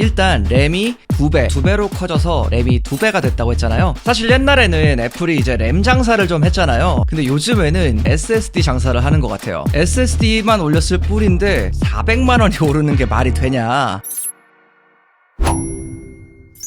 일단 램이 2배로 커져서 램이 2배가 됐다고 했잖아요. 사실 옛날에는 애플이 이제 램 장사를 좀 했잖아요. 근데 요즘에는 SSD 장사를 하는 것 같아요. SSD만 올렸을 뿐인데 400만원이 오르는 게 말이 되냐.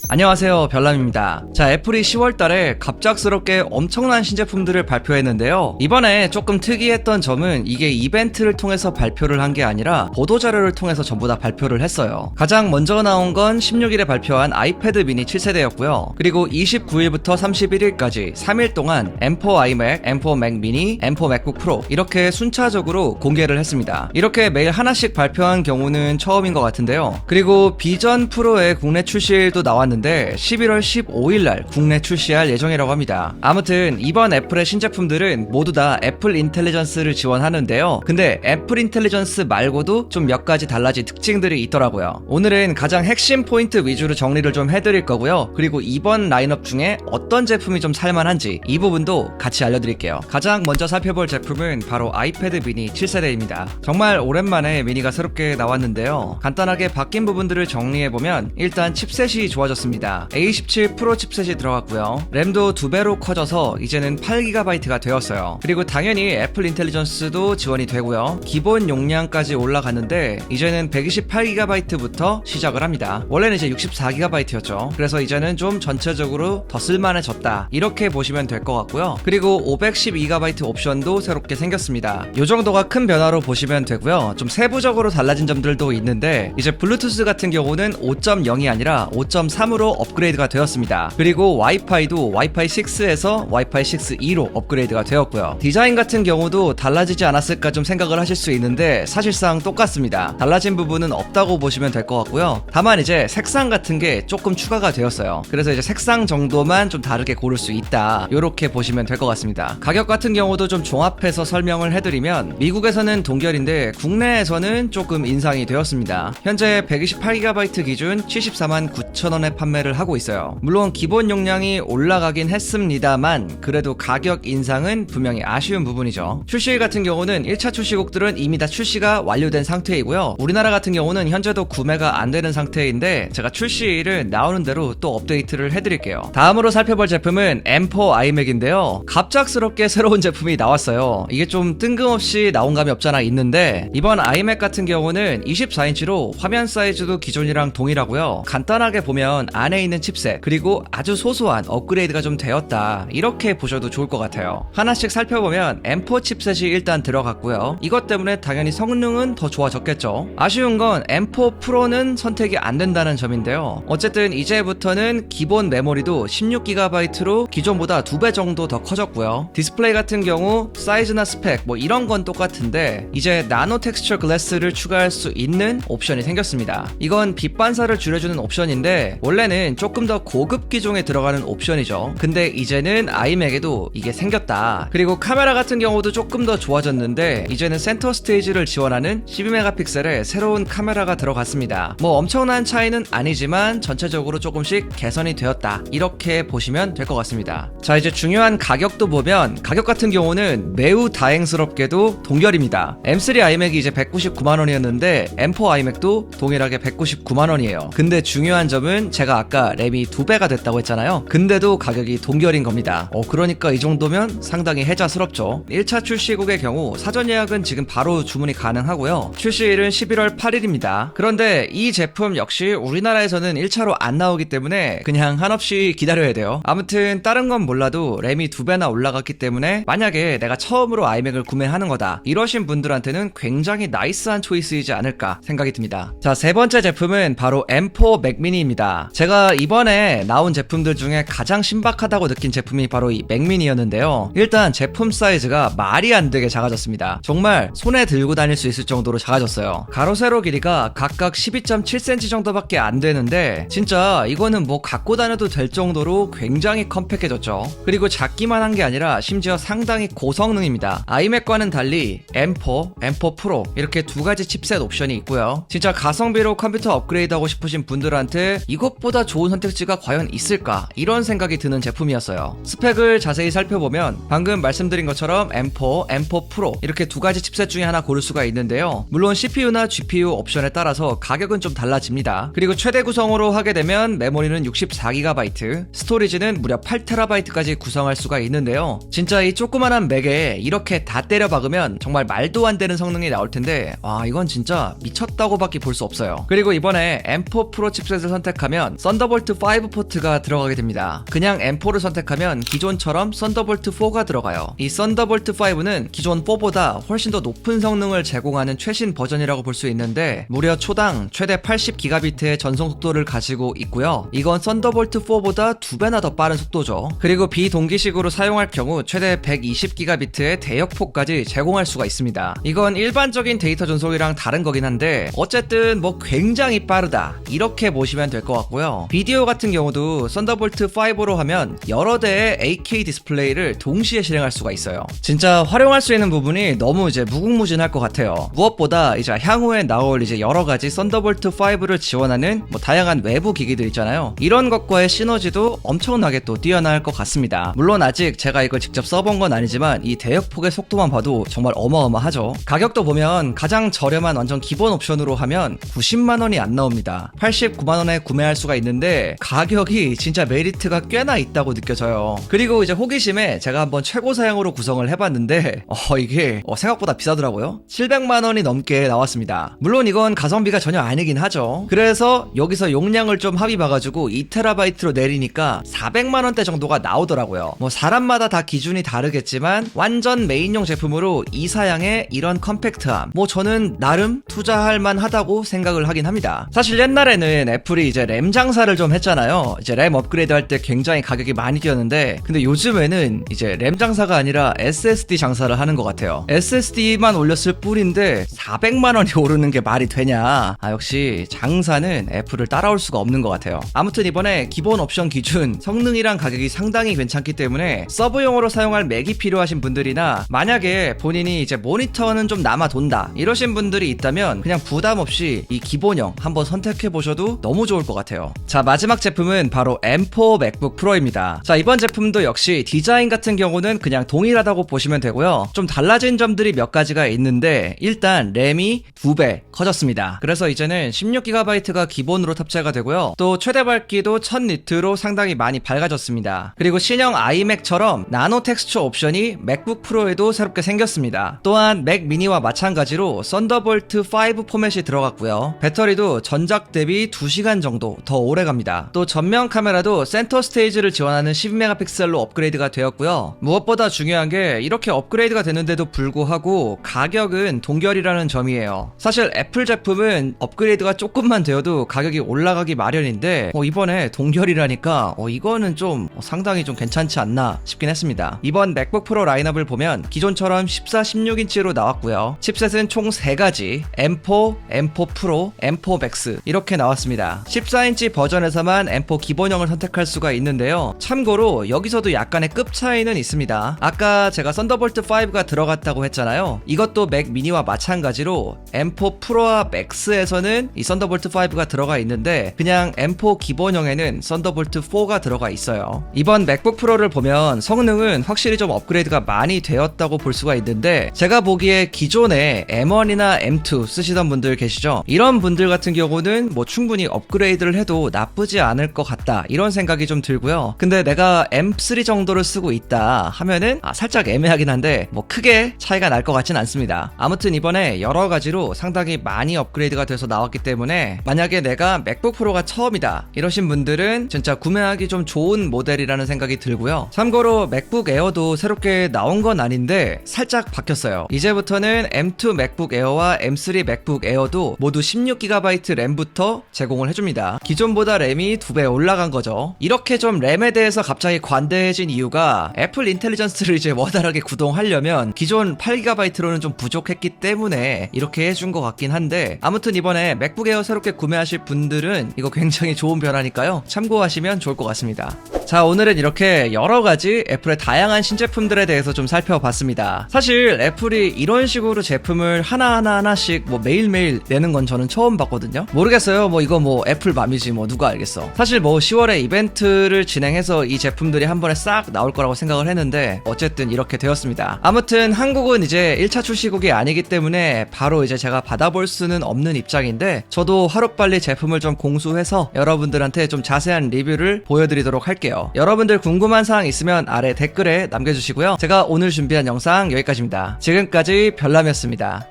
안녕하세요, 별남입니다. 자, 애플이 10월달에 갑작스럽게 엄청난 신제품들을 발표했는데요. 이번에 조금 특이했던 점은 이게 이벤트를 통해서 발표를 한 게 아니라 보도자료를 통해서 전부 다 발표를 했어요. 가장 먼저 나온 건 16일에 발표한 아이패드 미니 7세대였고요. 그리고 29일부터 31일까지 3일 동안 M4 iMac, M4 Mac mini, M4 MacBook Pro 이렇게 순차적으로 공개를 했습니다. 이렇게 매일 하나씩 발표한 경우는 처음인 것 같은데요. 그리고 비전 프로의 국내 출시일도 나왔는데 11월 15일날 국내 출시할 예정이라고 합니다. 아무튼 이번 애플의 신제품들은 모두 다 애플 인텔리전스를 지원하는데요. 근데 애플 인텔리전스 말고도 좀 몇 가지 달라진 특징들이 있더라고요. 오늘은 가장 핵심 포인트 위주로 정리를 좀 해드릴 거고요. 그리고 이번 라인업 중에 어떤 제품이 좀 살만한지 이 부분도 같이 알려드릴게요. 가장 먼저 살펴볼 제품은 바로 아이패드 미니 7세대입니다. 정말 오랜만에 미니가 새롭게 나왔는데요. 간단하게 바뀐 부분들을 정리해보면 일단 칩셋이 좋아졌습니다. A17 프로 칩셋이 들어갔고요. 램도 2배로 커져서 이제는 8GB가 되었어요. 그리고 당연히 애플 인텔리전스도 지원이 되고요. 기본 용량까지 올라갔는데 이제는 128GB부터 시작을 합니다. 원래는 이제 64GB였죠. 그래서 이제는 좀 전체적으로 더 쓸만해졌다, 이렇게 보시면 될 것 같고요. 그리고 512GB 옵션도 새롭게 생겼습니다. 이 정도가 큰 변화로 보시면 되고요. 좀 세부적으로 달라진 점들도 있는데 이제 블루투스 같은 경우는 5.0이 아니라 5.3으로 업그레이드가 되었습니다. 그리고 와이파이도 와이파이 6에서 와이파이 6E로 업그레이드가 되었고요. 디자인 같은 경우도 달라지지 않았을까 좀 생각을 하실 수 있는데 사실상 똑같습니다. 달라진 부분은 없다고 보시면 될 것 같고요. 다만 이제 색상 같은 게 조금 추가가 되었어요. 그래서 이제 색상 정도만 좀 다르게 고를 수 있다, 이렇게 보시면 될 것 같습니다. 가격 같은 경우도 좀 종합해서 설명을 해드리면 미국에서는 동결인데 국내에서는 조금 인상이 되었습니다. 현재 128GB 기준 749,000원에 판매를 하고 있어요. 물론 기본 용량이 올라가긴 했습니다만 그래도 가격 인상은 분명히 아쉬운 부분이죠. 출시일 같은 경우는 1차 출시국들은 이미 다 출시가 완료된 상태이고요. 우리나라 같은 경우는 현재도 구매가 안 되는 상태인데 제가 출시일은 나오는 대로 또 업데이트를 해드릴게요. 다음으로 살펴볼 제품은 M4 iMac인데요. 갑작스럽게 새로운 제품이 나왔어요. 이게 좀 뜬금없이 나온 감이 없잖아 있는데 이번 iMac 같은 경우는 24인치로 화면 사이즈도 기존이랑 동일하고요. 간단하게 보면 안에 있는 칩셋 그리고 아주 소소한 업그레이드가 좀 되었다, 이렇게 보셔도 좋을 것 같아요. 하나씩 살펴보면 M4 칩셋이 일단 들어갔고요. 이것 때문에 당연히 성능은 더 좋아졌겠죠. 아쉬운 건 M4 프로는 선택이 안 된다는 점인데요. 어쨌든 이제부터는 기본 메모리도 16GB로 기존보다 2배 정도 더 커졌고요. 디스플레이 같은 경우 사이즈나 스펙 뭐 이런 건 똑같은데 이제 나노 텍스처 글래스를 추가할 수 있는 옵션이 생겼습니다. 이건 빛 반사를 줄여주는 옵션인데 원래는 조금 더 고급 기종에 들어가는 옵션이죠. 근데 이제는 아이맥에도 이게 생겼다. 그리고 카메라 같은 경우도 조금 더 좋아졌는데 이제는 센터 스테이지를 지원하는 12메가픽셀의 새로운 카메라가 들어갔습니다. 뭐 엄청난 차이는 아니지만 전체적으로 조금씩 개선이 되었다, 이렇게 보시면 될 것 같습니다. 자, 이제 중요한 가격도 보면 가격 같은 경우는 매우 다행스럽게도 동결입니다. M3 iMac이 이제 199만원이었는데 M4 iMac도 동일하게 199만원이에요. 근데 중요한 점은 제가 아까 램이 2배가 됐다고 했잖아요. 근데도 가격이 동결인 겁니다. 그러니까 이 정도면 상당히 혜자스럽죠. 1차 출시국의 경우 사전 예약은 지금 바로 주문이 가능하고요. 출시일은 11월 8일입니다. 그런데 이 제품 역시 우리나라에서는 1차로 안 나오기 때문에 그냥 한없이 기다려야 돼요. 아무튼 다른 건 몰라도 램이 2배나 올라갔기 때문에 만약에 내가 처음으로 아이맥을 구매하는 거다, 이러신 분들한테는 굉장히 나이스한 초이스이지 않을까 생각이 듭니다. 자, 세 번째 제품은 바로 M4 Mac mini입니다. 제가 이번에 나온 제품들 중에 가장 신박하다고 느낀 제품이 바로 이 Mac mini였는데요. 일단 제품 사이즈가 말이 안 되게 작아졌습니다. 정말 손에 들고 다닐 수 있을 정도로 작아졌어요. 가로 세로 길이가 각각 12.7cm 정도밖에 안 되는데 진짜 이거는 뭐 갖고 다녀도 될 정도로 굉장히 컴팩해졌죠. 그리고 작기만 한 게 아니라 심지어 상당히 고성능입니다. 아이맥과는 달리 M4, M4 프로 이렇게 두 가지 칩셋 옵션이 있고요. 진짜 가성비로 컴퓨터 업그레이드 하고 싶으신 분들한테 이것 이것보다 좋은 선택지가 과연 있을까? 이런 생각이 드는 제품이었어요. 스펙을 자세히 살펴보면 방금 말씀드린 것처럼 M4, M4 Pro 이렇게 두 가지 칩셋 중에 하나 고를 수가 있는데요. 물론 CPU나 GPU 옵션에 따라서 가격은 좀 달라집니다. 그리고 최대 구성으로 하게 되면 메모리는 64GB, 스토리지는 무려 8TB까지 구성할 수가 있는데요. 진짜 이 조그만한 맥에 이렇게 다 때려 박으면 정말 말도 안 되는 성능이 나올 텐데 와, 이건 진짜 미쳤다고밖에 볼 수 없어요. 그리고 이번에 M4 프로 칩셋을 선택하면 썬더볼트 5 포트가 들어가게 됩니다. 그냥 M4를 선택하면 기존처럼 썬더볼트 4가 들어가요. 이 썬더볼트 5는 기존 4보다 훨씬 더 높은 성능을 제공하는 최신 버전이라고 볼 수 있는데 무려 초당 최대 80GB의 전송 속도를 가지고 있고요. 이건 썬더볼트 4보다 2배나 더 빠른 속도죠. 그리고 비동기식으로 사용할 경우 최대 120GB의 대역폭까지 제공할 수가 있습니다. 이건 일반적인 데이터 전송이랑 다른 거긴 한데 어쨌든 뭐 굉장히 빠르다 이렇게 보시면 될 것 같고요. 비디오 같은 경우도 썬더볼트 5로 하면 여러 대의 8K 디스플레이를 동시에 실행할 수가 있어요. 진짜 활용할 수 있는 부분이 너무 이제 무궁무진할 것 같아요. 무엇보다 이제 향후에 나올 이제 여러 가지 썬더볼트 5를 지원하는 뭐 다양한 외부 기기들 있잖아요. 이런 것과의 시너지도 엄청나게 또 뛰어날 것 같습니다. 물론 아직 제가 이걸 직접 써본 건 아니지만 이 대역폭의 속도만 봐도 정말 어마어마하죠. 가격도 보면 가장 저렴한 완전 기본 옵션으로 하면 90만원이 안 나옵니다. 89만원에 구매할 수가 있는데 가격이 진짜 메리트가 꽤나 있다고 느껴져요. 그리고 이제 호기심에 제가 한번 최고 사양으로 구성을 해봤는데 이게 생각보다 비싸더라고요. 700만원이 넘게 나왔습니다. 물론 이건 가성비가 전혀 아니긴 하죠. 그래서 여기서 용량을 좀 합의 봐가지고 2TB로 내리니까 400만원대 정도가 나오더라고요. 뭐 사람마다 다 기준이 다르겠지만 완전 메인용 제품으로 이 사양의 이런 컴팩트함, 뭐 저는 나름 투자할 만하다고 생각을 하긴 합니다. 사실 옛날에는 애플이 이제 램 장사를 좀 했잖아요. 이제 램 업그레이드 할 때 굉장히 가격이 많이 뛰었는데 근데 요즘에는 이제 램 장사가 아니라 SSD 장사를 하는 것 같아요. SSD만 올렸을 뿐인데 400만원이 오르는 게 말이 되냐. 역시 장사는 애플을 따라올 수가 없는 것 같아요. 아무튼 이번에 기본 옵션 기준 성능이랑 가격이 상당히 괜찮기 때문에 서브용으로 사용할 맥이 필요하신 분들이나 만약에 본인이 이제 모니터는 좀 남아 돈다 이러신 분들이 있다면 그냥 부담 없이 이 기본형 한번 선택해 보셔도 너무 좋을 것 같아요. 자, 마지막 제품은 바로 M4 맥북 프로입니다. 자, 이번 제품도 역시 디자인 같은 경우는 그냥 동일하다고 보시면 되고요. 좀 달라진 점들이 몇 가지가 있는데 일단 램이 2배 커졌습니다. 그래서 이제는 16GB가 기본으로 탑재가 되고요. 또 최대 밝기도 1000니트로 상당히 많이 밝아졌습니다. 그리고 신형 아이맥처럼 나노 텍스처 옵션이 맥북 프로에도 새롭게 생겼습니다. 또한 맥 미니와 마찬가지로 썬더볼트 5 포맷이 들어갔고요. 배터리도 전작 대비 2시간 정도 더 오래 갑니다. 또 전면 카메라도 센터 스테이지를 지원하는 12메가픽셀로 업그레이드가 되었고요. 무엇보다 중요한 게 이렇게 업그레이드가 되는데도 불구하고 가격은 동결이라는 점이에요. 사실 애플 제품은 업그레이드가 조금만 되어도 가격이 올라가기 마련인데 이번에 동결이라니까 이거는 좀 상당히 좀 괜찮지 않나 싶긴 했습니다. 이번 맥북 프로 라인업을 보면 기존처럼 14, 16인치로 나왔고요. 칩셋은 총 3가지 M4, M4 프로, M4 맥스 이렇게 나왔습니다. 14인치 버전에서만 M4 기본형을 선택할 수가 있는데요. 참고로 여기서도 약간의 급 차이는 있습니다. 아까 제가 썬더볼트 5가 들어갔다고 했잖아요. 이것도 맥 미니와 마찬가지로 M4 프로와 맥스에서는 이 썬더볼트 5가 들어가 있는데 그냥 M4 기본형에는 썬더볼트 4가 들어가 있어요. 이번 맥북 프로를 보면 성능은 확실히 좀 업그레이드가 많이 되었다고 볼 수가 있는데 제가 보기에 기존에 M1이나 M2 쓰시던 분들 계시죠? 이런 분들 같은 경우는 뭐 충분히 업그레이드를 해도 나쁘지 않을 것 같다 이런 생각이 좀 들고요. 근데 내가 M3 정도를 쓰고 있다 하면은 살짝 애매하긴 한데 뭐 크게 차이가 날 것 같진 않습니다. 아무튼 이번에 여러 가지로 상당히 많이 업그레이드가 돼서 나왔기 때문에 만약에 내가 맥북 프로가 처음이다 이러신 분들은 진짜 구매하기 좀 좋은 모델이라는 생각이 들고요. 참고로 맥북 에어도 새롭게 나온 건 아닌데 살짝 바뀌었어요. 이제부터는 M2 맥북 에어와 M3 맥북 에어도 모두 16GB 램부터 제공을 해줍니다. 기존보다 램이 2배 올라간 거죠. 이렇게 좀 램에 대해서 갑자기 관대해진 이유가 애플 인텔리전스를 이제 원활하게 구동하려면 기존 8GB로는 좀 부족했기 때문에 이렇게 해준 것 같긴 한데 아무튼 이번에 맥북 에어 새롭게 구매하실 분들은 이거 굉장히 좋은 변화니까요. 참고하시면 좋을 것 같습니다. 자, 오늘은 이렇게 여러가지 애플의 다양한 신제품들에 대해서 좀 살펴봤습니다. 사실 애플이 이런 식으로 제품을 하나씩 뭐 매일매일 내는 건 저는 처음 봤거든요. 모르겠어요. 뭐 이거 뭐 애플맘이지 뭐 누가 알겠어. 사실 뭐 10월에 이벤트를 진행해서 이 제품들이 한 번에 싹 나올 거라고 생각을 했는데 어쨌든 이렇게 되었습니다. 아무튼 한국은 이제 1차 출시국이 아니기 때문에 바로 이제 제가 받아볼 수는 없는 입장인데, 저도 하루빨리 제품을 좀 공수해서 여러분들한테 좀 자세한 리뷰를 보여드리도록 할게요. 여러분들 궁금한 사항 있으면 아래 댓글에 남겨주시고요. 제가 오늘 준비한 영상 여기까지입니다. 지금까지 별남이었습니다.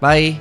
바이.